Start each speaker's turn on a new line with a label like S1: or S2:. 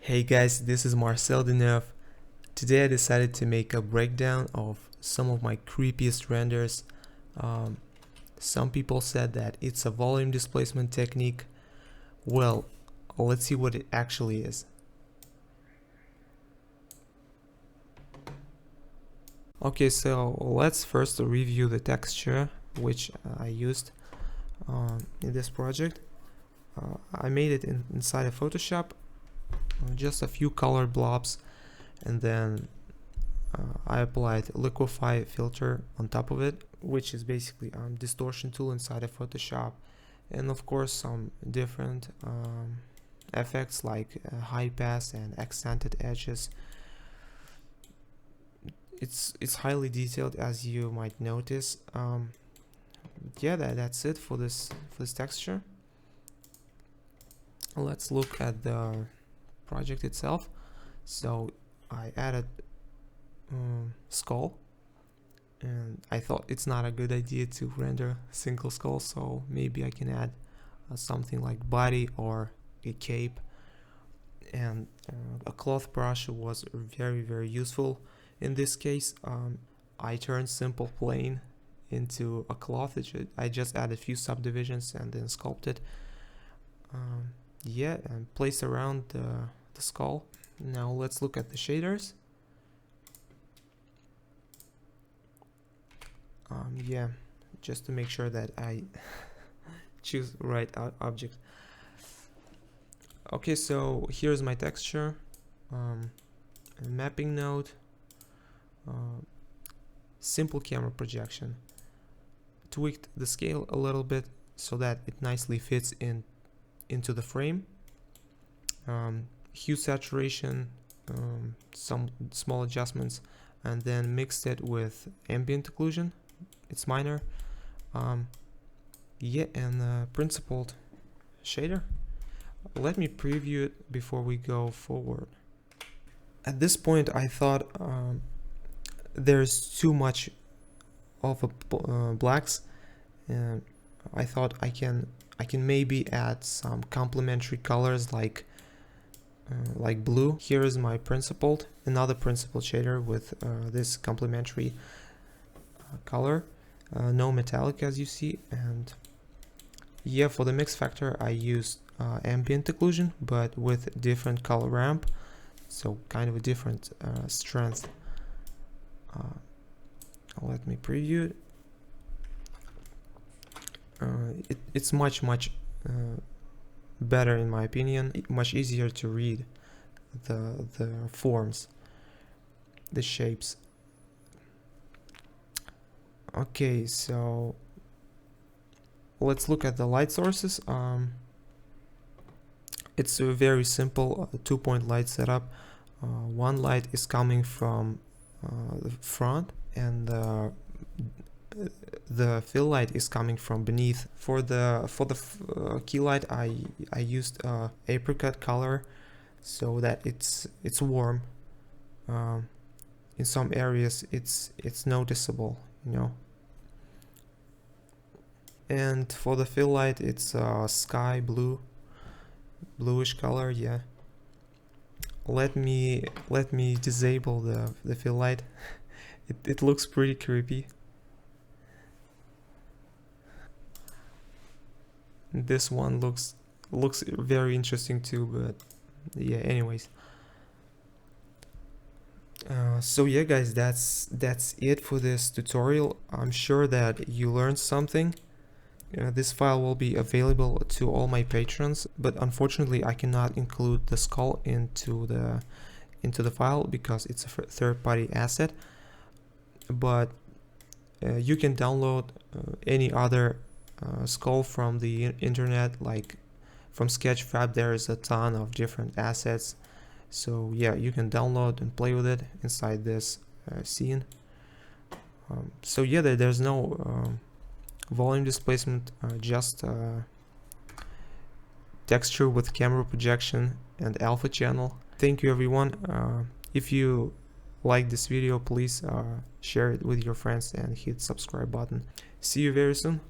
S1: Hey guys, this is Marcel Deneuve. Today I decided to make a breakdown of some of my creepiest renders. Um, some people said that it's a volume displacement technique. Well, let's see what it actually is. Okay, so let's first review the texture which I used in this project. I made it inside of Photoshop, just a few color blobs, and then I applied liquify filter on top of it, which is basically a distortion tool inside of Photoshop, and of course some different effects like high pass and accented edges. It's highly detailed, as you might notice. Yeah, that's it for this texture. Let's look at the project itself. So I added skull, and I thought it's not a good idea to render single skull, so maybe I can add something like body or a cape, and a cloth brush was very useful in this case. I turned simple plane into a cloth. I just added a few subdivisions and then sculpted, yeah, and place around the skull. Now let's look at the shaders. Yeah, just to make sure that I choose right object. Okay, so here's my texture, a mapping node, simple camera projection, tweaked the scale a little bit so that it nicely fits into the frame, hue saturation, some small adjustments, and then mixed it with ambient occlusion. It's minor. Yeah, and principled shader. Let me preview it before we go forward. At this point I thought there's too much of blacks, and I thought I can maybe add some complementary colors like blue. Here is my another principled shader with this complementary color, no metallic as you see. And yeah, for the mix factor I used ambient occlusion but with different color ramp, so kind of a different strength. Let me preview it. It's much better in my opinion, much easier to read the forms, the shapes. Okay, so let's look at the light sources. It's a very simple 2-point light setup. One light is coming from the front, and the fill light is coming from beneath. For the key light I used apricot color so that it's warm. In some areas it's noticeable, you know. And for the fill light it's sky bluish color. Yeah, let me disable the fill light. It looks pretty creepy. This one looks very interesting too, but yeah, anyways. So yeah guys, that's it for this tutorial. I'm sure that you learned something. This file will be available to all my patrons, but unfortunately I cannot include the skull into the file because it's a third-party asset. But you can download any other skull from the internet, like from Sketchfab. There is a ton of different assets, so yeah, you can download and play with it inside this scene. So yeah, there's no volume displacement, just texture with camera projection and alpha channel. Thank you everyone. If you like this video, please share it with your friends and hit subscribe button. See you very soon.